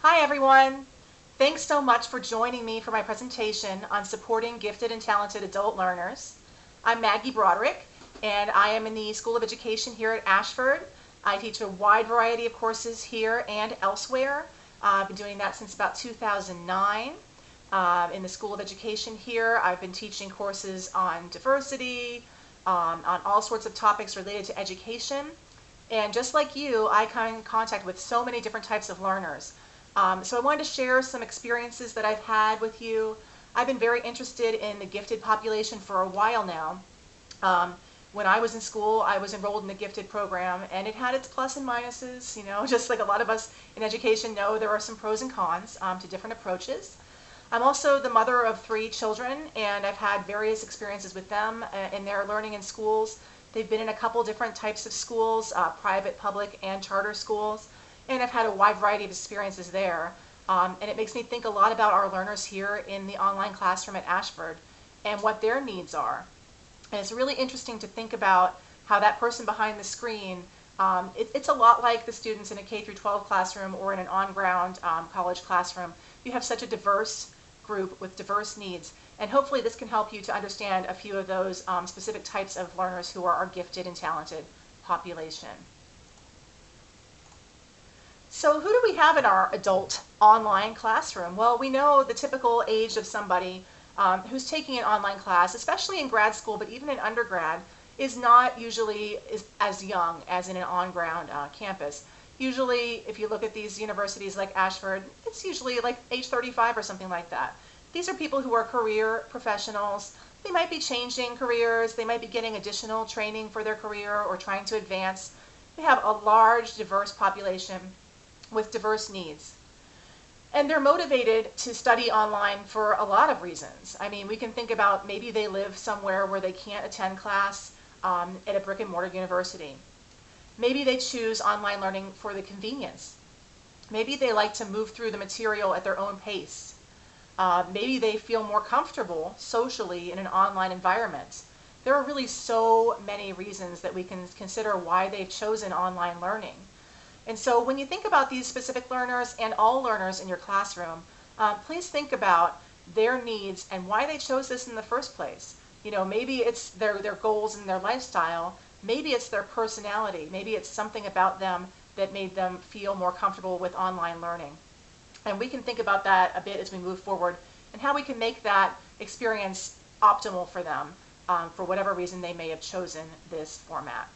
Hi everyone! Thanks so much for joining me for my presentation on supporting gifted and talented adult learners. I'm Maggie Broderick and I am in the School of Education here at Ashford. I teach a wide variety of courses here and elsewhere. I've been doing that since about 2009. In the School of Education here, I've been teaching courses on diversity, on all sorts of topics related to education. And just like you, I come in contact with so many different types of learners. So I wanted to share some experiences that I've had with you. I've been very interested in the gifted population for a while now. When I was in school, I was enrolled in the gifted program, and it had its plus and minuses. Just like a lot of us in education know, there are some pros and cons to different approaches. I'm also the mother of 3 children, and I've had various experiences with them in their learning in schools. They've been in a couple different types of schools, private, public, and charter schools, and I've had a wide variety of experiences there. And it makes me think a lot about our learners here in the online classroom at Ashford and what their needs are. And it's really interesting to think about how that person behind the screen, it's a lot like the students in a K through 12 classroom or in an on-ground college classroom. You have such a diverse group with diverse needs. And hopefully this can help you to understand a few of those specific types of learners who are our gifted and talented population. So who do we have in our adult online classroom? Well, we know the typical age of somebody who's taking an online class, especially in grad school, but even in undergrad, is not usually as young as in an on-ground campus. Usually, if you look at these universities like Ashford, it's usually like age 35 or something like that. These are people who are career professionals. They might be changing careers. They might be getting additional training for their career or trying to advance. We have a large, diverse population with diverse needs. And they're motivated to study online for a lot of reasons. I mean, we can think about maybe they live somewhere where they can't attend class at a brick and mortar university. Maybe they choose online learning for the convenience. Maybe they like to move through the material at their own pace. Maybe they feel more comfortable socially in an online environment. There are really so many reasons that we can consider why they've chosen online learning. And so when you think about these specific learners and all learners in your classroom, please think about their needs and why they chose this in the first place. Maybe it's their goals and their lifestyle. Maybe it's their personality. Maybe it's something about them that made them feel more comfortable with online learning. And we can think about that a bit as we move forward and how we can make that experience optimal for them for whatever reason they may have chosen this format.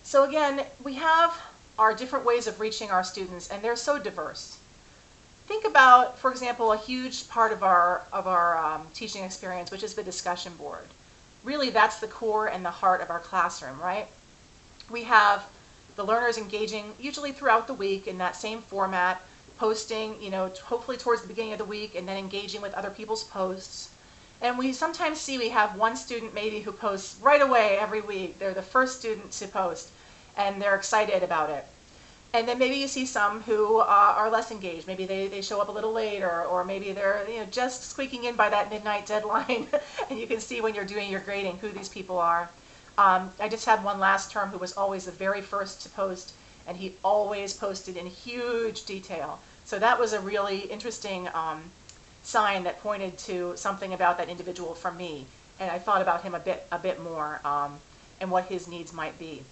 So again, we have our different ways of reaching our students, and they're so diverse. Think about, for example, a huge part of our teaching experience, which is the discussion board. Really, that's the core and the heart of our classroom, right? We have the learners engaging usually throughout the week in that same format, posting, hopefully towards the beginning of the week, and then engaging with other people's posts. And we sometimes see we have one student maybe who posts right away every week. They're the first student to post, and they're excited about it. And then maybe you see some who are less engaged. Maybe they show up a little later, or maybe they're just squeaking in by that midnight deadline. And you can see when you're doing your grading who these people are. I just had one last term who was always the very first to post, and he always posted in huge detail. So that was a really interesting sign that pointed to something about that individual from me. And I thought about him a bit more and what his needs might be.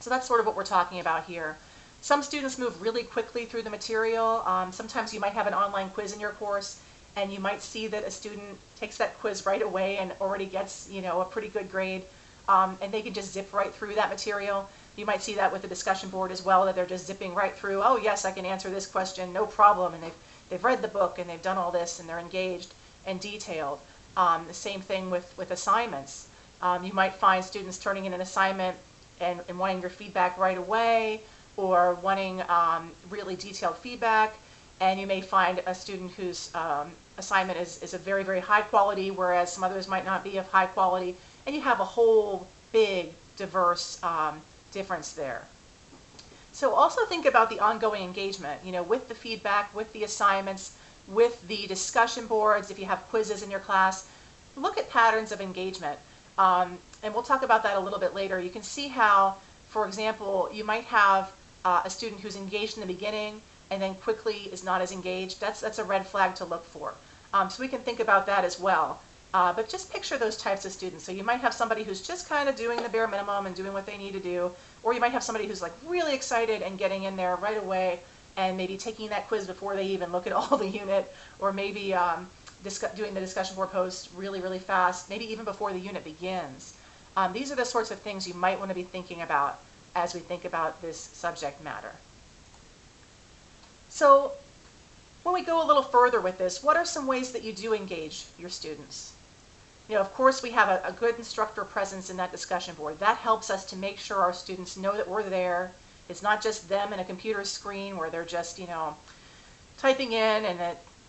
So that's sort of what we're talking about here. Some students move really quickly through the material. Sometimes you might have an online quiz in your course, and you might see that a student takes that quiz right away and already gets a pretty good grade, and they can just zip right through that material. You might see that with the discussion board as well, that they're just zipping right through. Oh yes, I can answer this question, no problem. And they've read the book and they've done all this and they're engaged and detailed. The same thing with assignments. You might find students turning in an assignment and wanting your feedback right away, or wanting really detailed feedback. And you may find a student whose assignment is of very, very high quality, whereas some others might not be of high quality. And you have a whole big, diverse difference there. So also think about the ongoing engagement, with the feedback, with the assignments, with the discussion boards. If you have quizzes in your class, look at patterns of engagement. And we'll talk about that a little bit later. You can see how, for example, you might have a student who's engaged in the beginning and then quickly is not as engaged, that's a red flag to look for. So we can think about that as well. But just picture those types of students. So you might have somebody who's just kind of doing the bare minimum and doing what they need to do, or you might have somebody who's like really excited and getting in there right away and maybe taking that quiz before they even look at all the unit, or maybe doing the discussion board post really, really fast, maybe even before the unit begins. These are the sorts of things you might want to be thinking about as we think about this subject matter. So when we go a little further with this, what are some ways that you do engage your students? You know, of course, we have a good instructor presence in that discussion board. That helps us to make sure our students know that we're there. It's not just them and a computer screen where they're just, you know, typing in and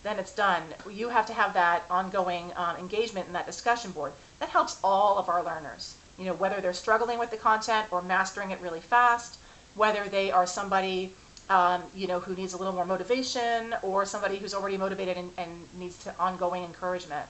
then it's done. You have to have that ongoing engagement in that discussion board. That helps all of our learners. You know, whether they're struggling with the content or mastering it really fast, whether they are somebody you know, who needs a little more motivation, or somebody who's already motivated and needs ongoing encouragement.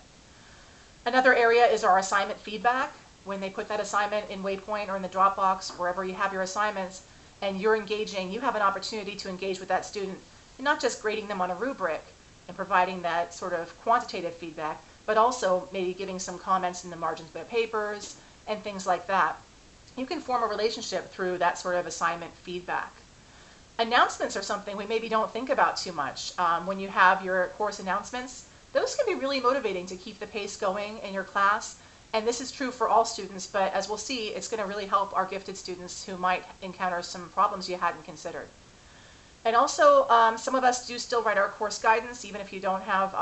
Another area is our assignment feedback. When they put that assignment in Waypoint or in the Dropbox, wherever you have your assignments, and you're engaging, you have an opportunity to engage with that student, and not just grading them on a rubric and providing that sort of quantitative feedback, but also maybe giving some comments in the margins of their papers and things like that. You can form a relationship through that sort of assignment feedback. Announcements are something we maybe don't think about too much. When you have your course announcements, those can be really motivating to keep the pace going in your class. And this is true for all students, but as we'll see, it's going to really help our gifted students who might encounter some problems you hadn't considered. And also, some of us do still write our course guidance, even if you don't have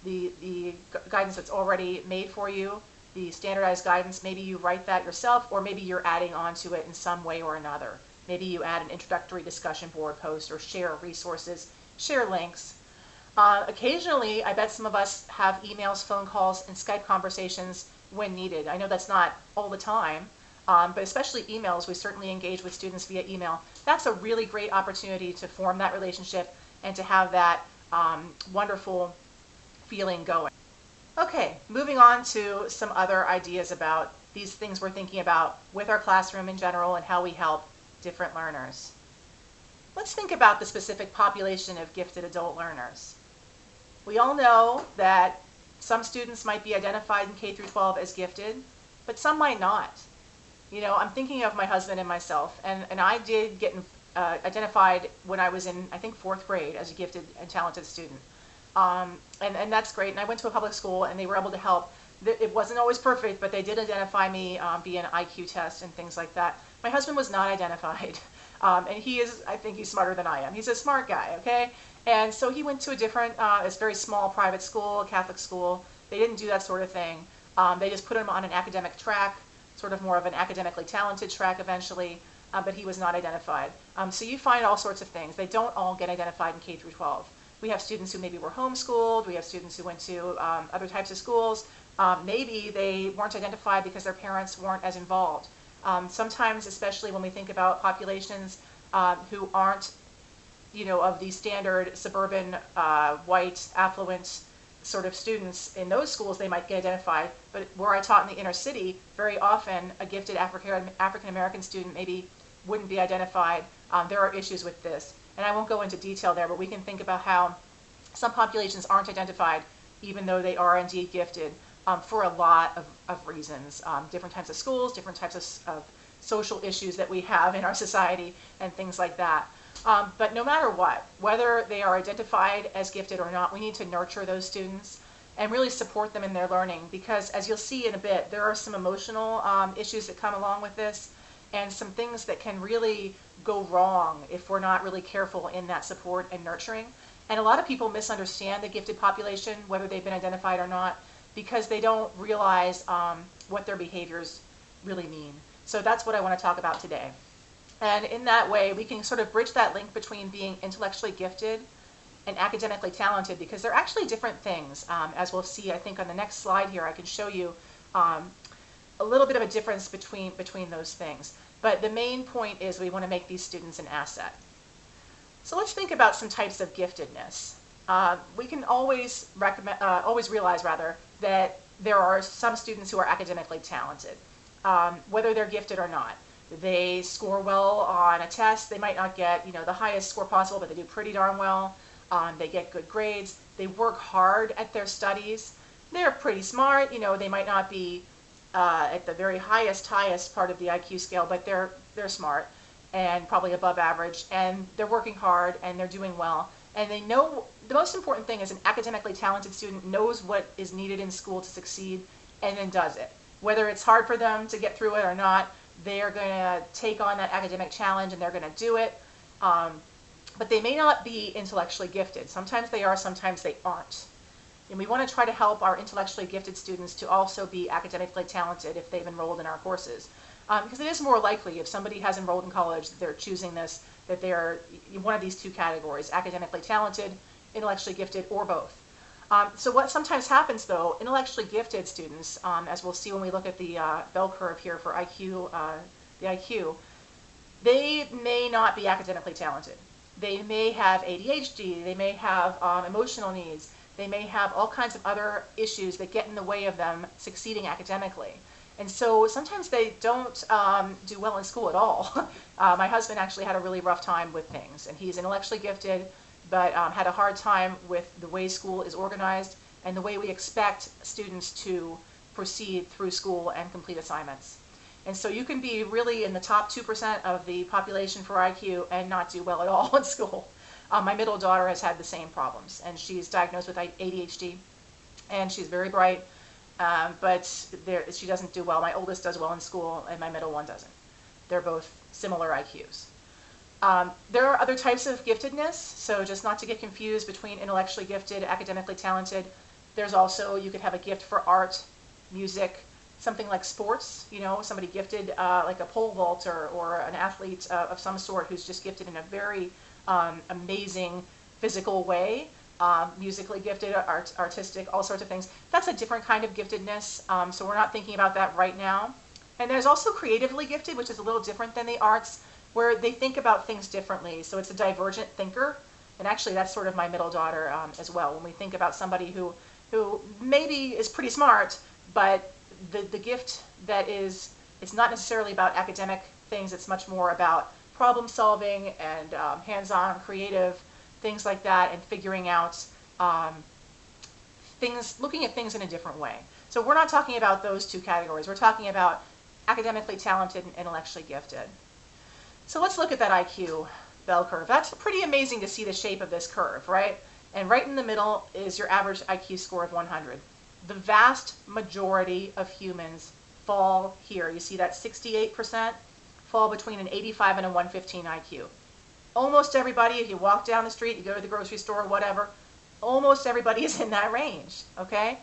the guidance that's already made for you, the standardized guidance. Maybe you write that yourself, or maybe you're adding on to it in some way or another. Maybe you add an introductory discussion board post, or share resources, share links. Occasionally, I bet some of us have emails, phone calls, and Skype conversations when needed. I know that's not all the time, but especially emails, we certainly engage with students via email. That's a really great opportunity to form that relationship and to have that wonderful feeling going. Okay, moving on to some other ideas about these things we're thinking about with our classroom in general and how we help different learners. Let's think about the specific population of gifted adult learners. We all know that some students might be identified in K through 12 as gifted, but some might not. You know, I'm thinking of my husband and myself, and I did get identified when I was in, I think, 4th grade as a gifted and talented student. And that's great. And I went to a public school, and they were able to help. It wasn't always perfect, but they did identify me via an IQ test and things like that. My husband was not identified. And he is, I think he's smarter than I am. He's a smart guy, okay? And so he went to a different, it's a very small private school, a Catholic school. They didn't do that sort of thing. They just put him on an academic track, sort of more of an academically talented track eventually, but he was not identified. So you find all sorts of things. They don't all get identified in K through 12. We have students who maybe were homeschooled. We have students who went to other types of schools. Maybe they weren't identified because their parents weren't as involved. Sometimes, especially when we think about populations who aren't, you know, of the standard suburban, white, affluent sort of students, in those schools they might get identified. But where I taught in the inner city, very often a gifted African American student maybe wouldn't be identified. There are issues with this. And I won't go into detail there, but we can think about how some populations aren't identified, even though they are indeed gifted, for a lot of reasons. Different types of schools, different types of social issues that we have in our society, and things like that. But no matter what, whether they are identified as gifted or not, we need to nurture those students and really support them in their learning, because as you'll see in a bit, there are some emotional issues that come along with this, and some things that can really go wrong if we're not really careful in that support and nurturing. And a lot of people misunderstand the gifted population, whether they've been identified or not, because they don't realize what their behaviors really mean. So that's what I want to talk about today. And in that way, we can sort of bridge that link between being intellectually gifted and academically talented, because they're actually different things. As we'll see, I think on the next slide here, I can show you a little bit of a difference between those things. But the main point is we want to make these students an asset. So let's think about some types of giftedness. We can always realize that there are some students who are academically talented, whether they're gifted or not. They score well on a test. They might not get, the highest score possible, but they do pretty darn well. They get good grades. They work hard at their studies. They're pretty smart. They might not be at the very highest part of the IQ scale, but they're smart and probably above average, and they're working hard and they're doing well. And they know the most important thing is an academically talented student knows what is needed in school to succeed and then does it. Whether it's hard for them to get through it or not, they're going to take on that academic challenge and they're going to do it. But they may not be intellectually gifted. Sometimes they are, sometimes they aren't. And we want to try to help our intellectually gifted students to also be academically talented if they've enrolled in our courses. Because it is more likely if somebody has enrolled in college that they're choosing this, that they're in one of these two categories, academically talented, intellectually gifted, or both. So what sometimes happens though, intellectually gifted students, as we'll see when we look at the bell curve here for IQ, the IQ, they may not be academically talented. They may have ADHD, they may have emotional needs, they may have all kinds of other issues that get in the way of them succeeding academically. And so sometimes they don't do well in school at all. My husband actually had a really rough time with things, and he's intellectually gifted, but had a hard time with the way school is organized and the way we expect students to proceed through school and complete assignments. And so you can be really in the top 2% of the population for IQ and not do well at all in school. My middle daughter has had the same problems, and she's diagnosed with ADHD, and she's very bright, but she doesn't do well. My oldest does well in school, and my middle one doesn't. They're both similar IQs. There are other types of giftedness, so just not to get confused between intellectually gifted, academically talented. There's also, you could have a gift for art, music, something like sports, somebody gifted like a pole vaulter or an athlete of some sort who's just gifted in a very amazing physical way, musically gifted, artistic, all sorts of things. That's a different kind of giftedness, so we're not thinking about that right now. And there's also creatively gifted, which is a little different than the arts, where they think about things differently. So it's a divergent thinker, and actually that's sort of my middle daughter as well. When we think about somebody who maybe is pretty smart, but the gift that is, it's not necessarily about academic things, it's much more about problem solving and hands-on creative things like that, and figuring out things, looking at things in a different way. So we're not talking about those two categories. We're talking about academically talented and intellectually gifted. So let's look at that IQ bell curve. That's pretty amazing to see the shape of this curve, right? And right in the middle is your average IQ score of 100. The vast majority of humans fall here. You see that 68% fall between an 85 and a 115 IQ. Almost everybody, if you walk down the street, you go to the grocery store, whatever, almost everybody is in that range, okay?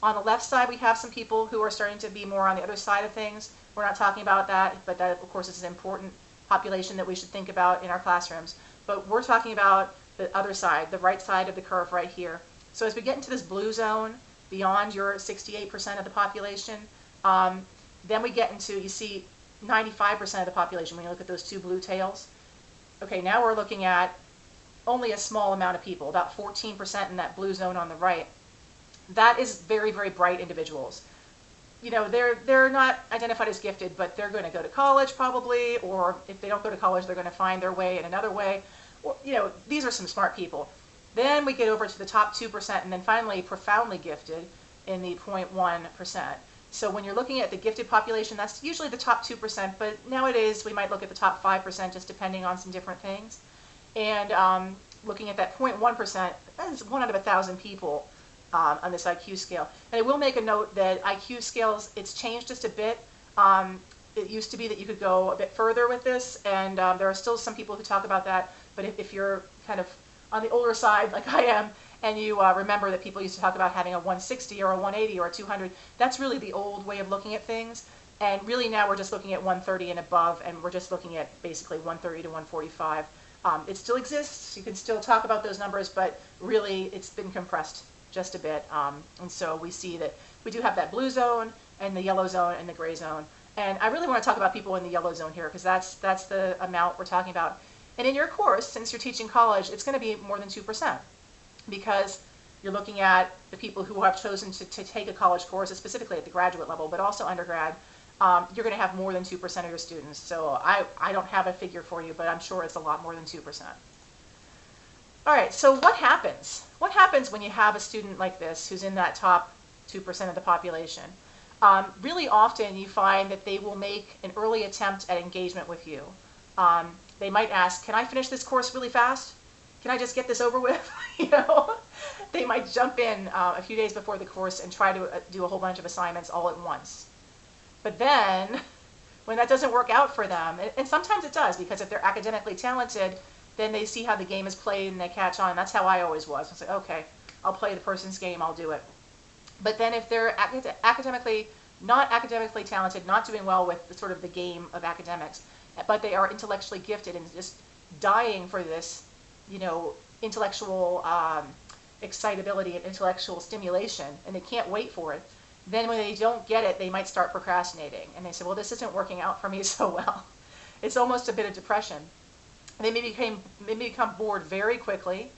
On the left side, we have some people who are starting to be more on the other side of things. We're not talking about that, but that, of course, is an important population that we should think about in our classrooms. But we're talking about the other side, the right side of the curve right here. So as we get into this blue zone, beyond your 68% of the population, then we get into, you see, 95% of the population when you look at those two blue tails. Okay, now we're looking at only a small amount of people, about 14% in that blue zone on the right. That is very, very bright individuals. They're not identified as gifted, but they're going to go to college probably, or if they don't go to college, they're going to find their way in another way. Or, these are some smart people. Then we get over to the top 2%, and then finally profoundly gifted in the 0.1%. So when you're looking at the gifted population, that's usually the top 2%, but nowadays we might look at the top 5% just depending on some different things. And looking at that 0.1%, that is 1 out of 1,000 people on this IQ scale. And I will make a note that IQ scales, it's changed just a bit. It used to be that you could go a bit further with this, and there are still some people who talk about that, but if you're kind of on the older side like I am, and you remember that people used to talk about having a 160 or a 180 or a 200, that's really the old way of looking at things. And really now we're just looking at 130 and above, and we're just looking at basically 130 to 145. It still exists, you can still talk about those numbers, but really it's been compressed just a bit. And so we see that we do have that blue zone and the yellow zone and the gray zone. And I really want to talk about people in the yellow zone here, because that's the amount we're talking about. And in your course, since you're teaching college, it's going to be more than 2%, because you're looking at the people who have chosen to take a college course, specifically at the graduate level, but also undergrad. you're going to have more than 2% of your students. So I don't have a figure for you, but I'm sure it's a lot more than 2%. All right, so what happens? What happens when you have a student like this who's in that top 2% of the population? Really often you find that they will make an early attempt at engagement with you. They might ask, can I finish this course really fast? Can I just get this over with? You know, they might jump in a few days before the course and try to do a whole bunch of assignments all at once. But then, when that doesn't work out for them, and sometimes it does, because if they're academically talented, then they see how the game is played and they catch on. That's how I always was. I was like, okay, I'll play the person's game, I'll do it. But then if they're not academically talented, not doing well with the sort of the game of academics, but they are intellectually gifted and just dying for this, you know, intellectual excitability and intellectual stimulation, and they can't wait for it, then when they don't get it, they might start procrastinating. And they say, well, this isn't working out for me so well. It's almost a bit of depression. They may become bored very quickly,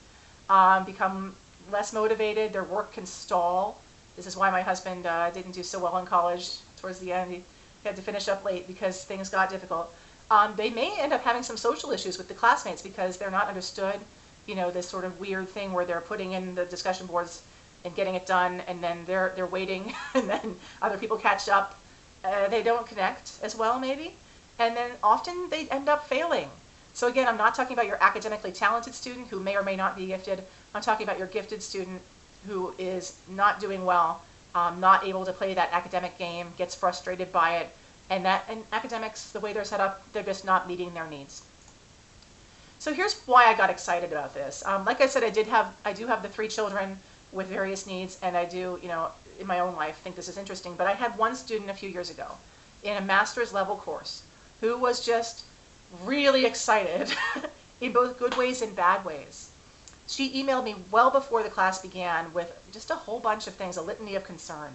become less motivated, their work can stall. This is why my husband didn't do so well in college towards the end. He had to finish up late because things got difficult. They may end up having some social issues with the classmates because they're not understood, you know, this sort of weird thing where they're putting in the discussion boards and getting it done, and then they're waiting, and then other people catch up. They don't connect as well, maybe, and then often they end up failing. So again, I'm not talking about your academically talented student who may or may not be gifted. I'm talking about your gifted student who is not doing well, not able to play that academic game, gets frustrated by it, and academics, the way they're set up, they're just not meeting their needs. So here's why I got excited about this. Like I said, I do have the 3 children with various needs, and I do, you know, in my own life think this is interesting. But I had one student a few years ago in a master's level course who was just really excited in both good ways and bad ways. She emailed me well before the class began with just a whole bunch of things, a litany of concern.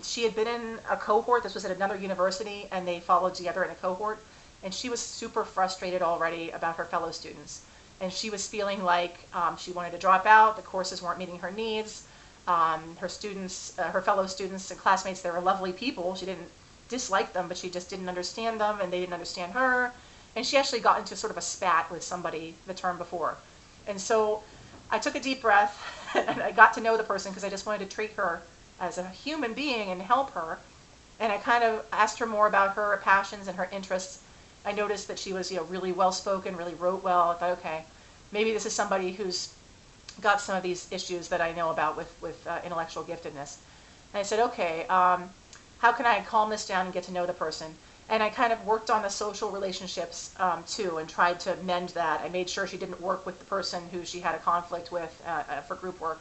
She had been in a cohort, this was at another university, and they followed together in a cohort, and she was super frustrated already about her fellow students. And she was feeling like she wanted to drop out, the courses weren't meeting her needs. Her students, her fellow students and classmates, they were lovely people. She didn't dislike them, but she just didn't understand them, and they didn't understand her. And she actually got into sort of a spat with somebody the term before. And so I took a deep breath, and I got to know the person because I just wanted to treat her as a human being and help her. And I kind of asked her more about her passions and her interests. I noticed that she was, you know, really well-spoken, really wrote well. I thought, okay, maybe this is somebody who's got some of these issues that I know about with intellectual giftedness. And I said, okay, how can I calm this down and get to know the person? And I kind of worked on the social relationships too, and tried to mend that. I made sure she didn't work with the person who she had a conflict with for group work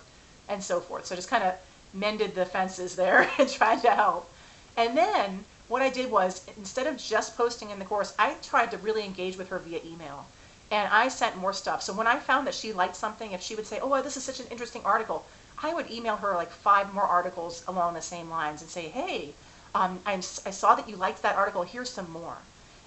and so forth. So just kind of mended the fences there and tried to help. And then what I did was, instead of just posting in the course, I tried to really engage with her via email. And I sent more stuff. So when I found that she liked something, if she would say, oh, this is such an interesting article, I would email her like 5 more articles along the same lines and say, hey, I saw that you liked that article, here's some more.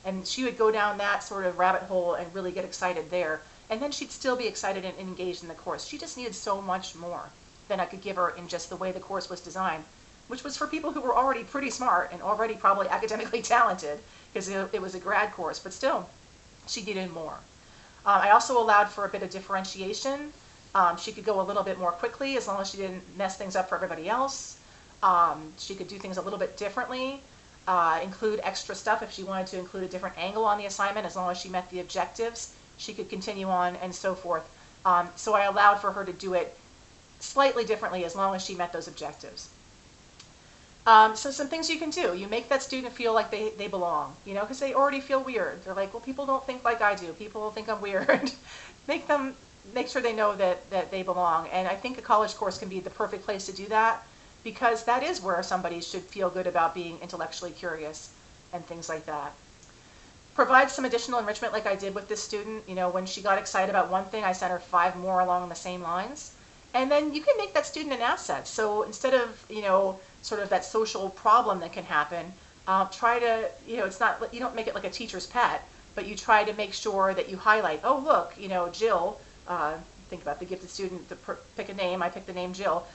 And she would go down that sort of rabbit hole and really get excited there. And then she'd still be excited and engaged in the course. She just needed so much more than I could give her in just the way the course was designed, which was for people who were already pretty smart and already probably academically talented, because it was a grad course, but still, she needed more. I also allowed for a bit of differentiation. She could go a little bit more quickly as long as she didn't mess things up for everybody else. She could do things a little bit differently, include extra stuff if she wanted to include a different angle on the assignment. As long as she met the objectives, she could continue on and so forth. So I allowed for her to do it slightly differently as long as she met those objectives. So some things you can do. You make that student feel like they belong, you know, because they already feel weird. They're like, well, people don't think like I do. People think I'm weird. Make sure they know that they belong. And I think a college course can be the perfect place to do that, because that is where somebody should feel good about being intellectually curious and things like that. Provide some additional enrichment like I did with this student. You know, when she got excited about one thing, I sent her 5 more along the same lines. And then you can make that student an asset. So instead of, you know, sort of that social problem that can happen, try to, you know, you don't make it like a teacher's pet, but you try to make sure that you highlight, oh, look, you know, Jill, think about the gifted student, pick a name, I picked the name Jill,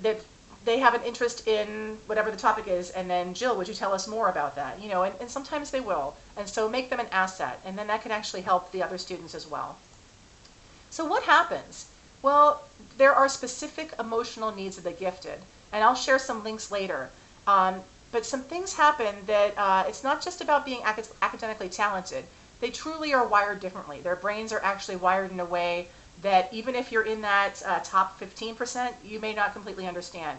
that they have an interest in whatever the topic is, and then, Jill, would you tell us more about that? And sometimes they will. And so make them an asset, and then that can actually help the other students as well. So what happens? Well, there are specific emotional needs of the gifted, and I'll share some links later. But some things happen that it's not just about being academically talented. They truly are wired differently. Their brains are actually wired in a way that even if you're in that top 15%, you may not completely understand.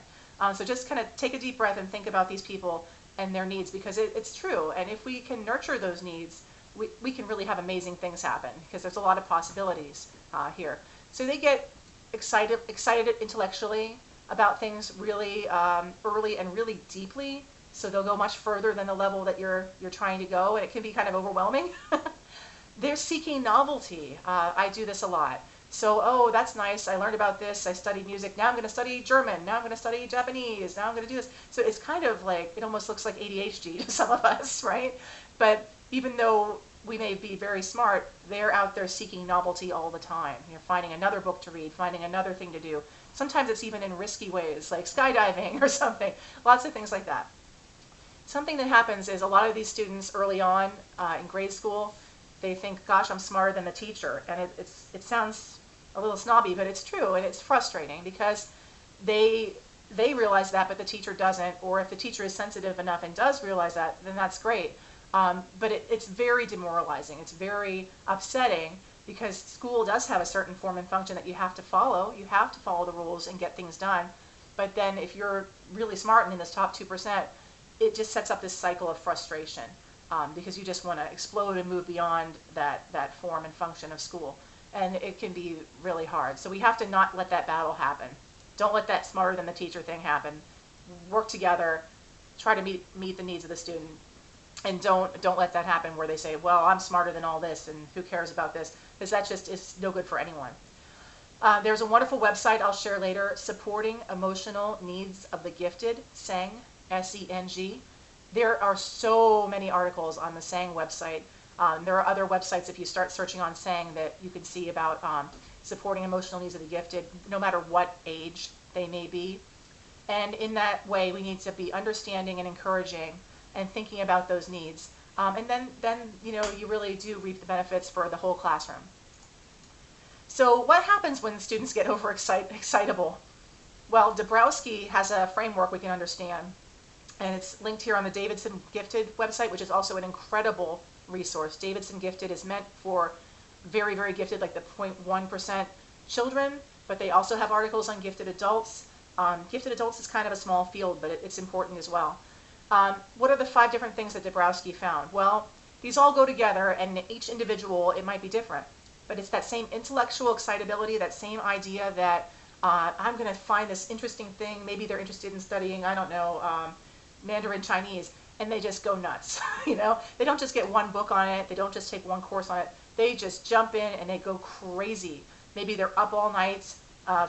So just kind of take a deep breath and think about these people and their needs, because it's true. And if we can nurture those needs, we can really have amazing things happen, because there's a lot of possibilities here. So they get excited intellectually about things really early and really deeply. So they'll go much further than the level that you're trying to go, and it can be kind of overwhelming. They're seeking novelty. I do this a lot. So, oh, that's nice. I learned about this. I studied music. Now I'm going to study German. Now I'm going to study Japanese. Now I'm going to do this. So it's kind of like, it almost looks like ADHD to some of us, right? But even though we may be very smart, they're out there seeking novelty all the time. You're finding another book to read, finding another thing to do. Sometimes it's even in risky ways, like skydiving or something. Lots of things like that. Something that happens is a lot of these students early on in grade school, they think, gosh, I'm smarter than the teacher. And it sounds a little snobby, but it's true, and it's frustrating because they realize that, but the teacher doesn't. Or if the teacher is sensitive enough and does realize that, then that's great. But it's very demoralizing. It's very upsetting, because school does have a certain form and function that you have to follow. You have to follow the rules and get things done. But then if you're really smart and in this top 2%, it just sets up this cycle of frustration, because you just want to explode and move beyond that form and function of school. And it can be really hard. So we have to not let that battle happen. Don't let that smarter than the teacher thing happen. Work together, try to meet the needs of the student, and don't let that happen where they say, well, I'm smarter than all this, and who cares about this? Because that just is no good for anyone. There's a wonderful website I'll share later, Supporting Emotional Needs of the Gifted, SENG, S-E-N-G. There are so many articles on the SENG website. There are other websites, if you start searching on SENG, that you can see about supporting emotional needs of the gifted, no matter what age they may be. And in that way, we need to be understanding and encouraging and thinking about those needs. And then you really do reap the benefits for the whole classroom. So what happens when students get overexcitable? Well, Dabrowski has a framework we can understand, and it's linked here on the Davidson Gifted website, which is also an incredible resource. Davidson Gifted is meant for very, very gifted, like the 0.1% children, but they also have articles on gifted adults. Gifted adults is kind of a small field, but it's important as well. What are the 5 different things that Dabrowski found? Well, these all go together, and each individual, it might be different, but it's that same intellectual excitability, that same idea that I'm going to find this interesting thing. Maybe they're interested in studying, I don't know, Mandarin Chinese, and they just go nuts. They don't just get one book on it. They don't just take one course on it. They just jump in and they go crazy. Maybe they're up all night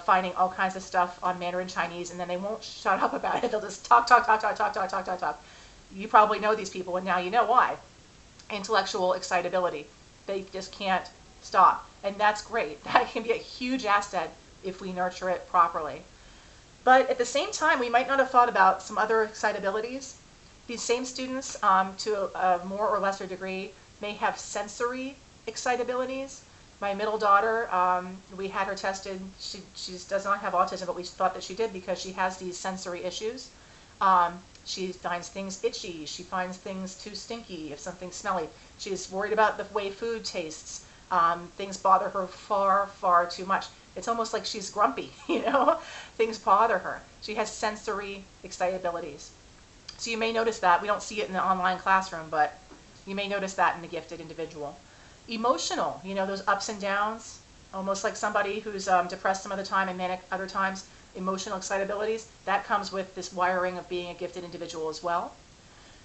finding all kinds of stuff on Mandarin Chinese, and then they won't shut up about it. They'll just talk. You probably know these people, and now you know why. Intellectual excitability. They just can't stop, and that's great. That can be a huge asset if we nurture it properly. But at the same time, we might not have thought about some other excitabilities. These same students, to a more or lesser degree, may have sensory excitabilities. My middle daughter, we had her tested. She does not have autism, but we thought that she did because she has these sensory issues. She finds things itchy. She finds things too stinky if something's smelly. She's worried about the way food tastes. Things bother her far, far too much. It's almost like she's grumpy, Things bother her. She has sensory excitabilities. So you may notice that. We don't see it in the online classroom, but you may notice that in the gifted individual. Emotional, those ups and downs, almost like somebody who's depressed some of the time and manic other times. Emotional excitabilities, that comes with this wiring of being a gifted individual as well.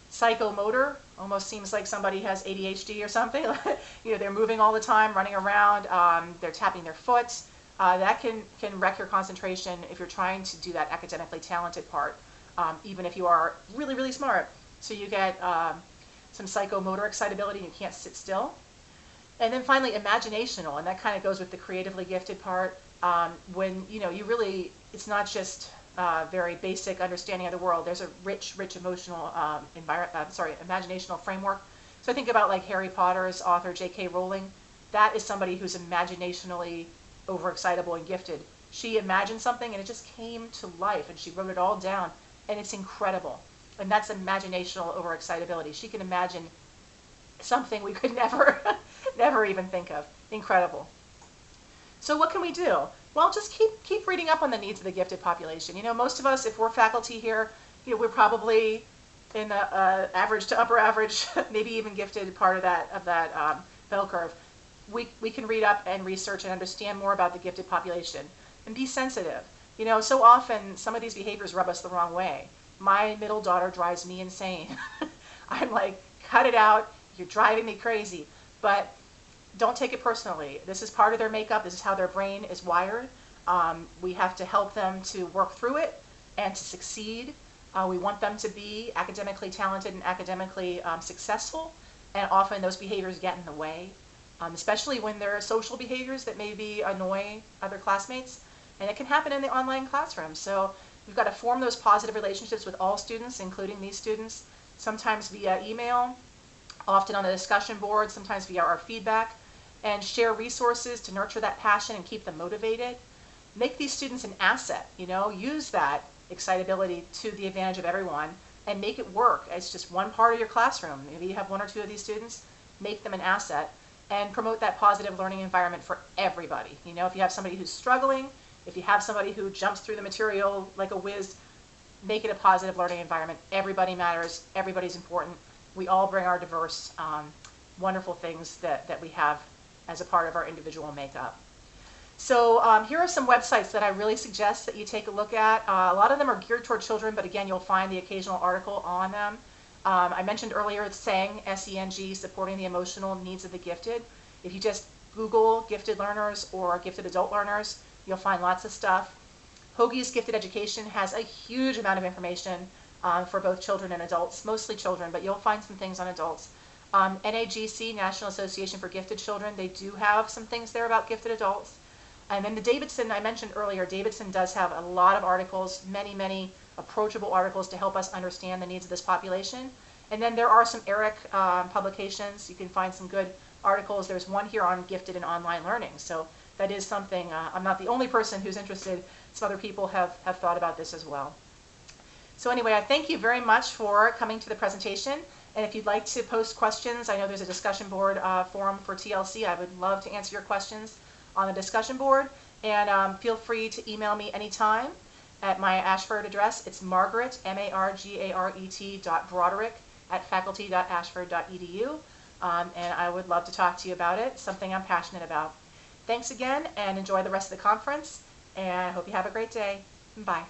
Psychomotor, almost seems like somebody has ADHD or something. They're moving all the time, running around, they're tapping their foot. That can wreck your concentration if you're trying to do that academically talented part. Even if you are really, really smart. So you get some psychomotor excitability, and you can't sit still. And then finally, imaginational, and that kind of goes with the creatively gifted part. When you really, it's not just very basic understanding of the world. There's a rich emotional imaginational framework. So I think about like Harry Potter's author J.K. Rowling. That is somebody who's imaginationally overexcitable and gifted. She imagined something and it just came to life, and she wrote it all down, and it's incredible. And that's imaginational overexcitability. She can imagine something we could never, never even think of. Incredible. So what can we do? Well, just keep reading up on the needs of the gifted population. You know, most of us, if we're faculty here, you know, we're probably in the average to upper average, maybe even gifted part of that bell curve. We can read up and research and understand more about the gifted population and be sensitive. You know, so often some of these behaviors rub us the wrong way. My middle daughter drives me insane. I'm like, cut it out. You're driving me crazy. But don't take it personally. This is part of their makeup. This is how their brain is wired. We have to help them to work through it and to succeed. We want them to be academically talented and academically successful, and often those behaviors get in the way, especially when there are social behaviors that maybe annoy other classmates, and it can happen in the online classroom. So we've got to form those positive relationships with all students, including these students, sometimes via email, often on the discussion board, sometimes via our feedback, and share resources to nurture that passion and keep them motivated. Make these students an asset, you know, use that excitability to the advantage of everyone and make it work. It's just one part of your classroom. Maybe you have one or two of these students, make them an asset and promote that positive learning environment for everybody. You know, if you have somebody who's struggling, if you have somebody who jumps through the material like a whiz, make it a positive learning environment. Everybody matters, everybody's important. We all bring our diverse, wonderful things that we have as a part of our individual makeup. So here are some websites that I really suggest that you take a look at. A lot of them are geared toward children, but again, you'll find the occasional article on them. I mentioned earlier SENG, S-E-N-G, Supporting the Emotional Needs of the Gifted. If you just Google gifted learners or gifted adult learners, you'll find lots of stuff. Hoagie's Gifted Education has a huge amount of information for both children and adults, mostly children, but you'll find some things on adults. NAGC, National Association for Gifted Children, they do have some things there about gifted adults. And then the Davidson, I mentioned earlier, Davidson does have a lot of articles, many approachable articles to help us understand the needs of this population. And then there are some ERIC publications. You can find some good articles. There's one here on gifted and online learning. So that is something, I'm not the only person who's interested. Some other people have thought about this as well. So anyway, I thank you very much for coming to the presentation. And if you'd like to post questions, I know there's a discussion board forum for TLC. I would love to answer your questions on the discussion board. And feel free to email me anytime at my Ashford address. It's Margaret, M-A-R-G-A-R-E-T .Broderick at faculty.ashford.edu. And I would love to talk to you about it, something I'm passionate about. Thanks again, and enjoy the rest of the conference. And I hope you have a great day. Bye.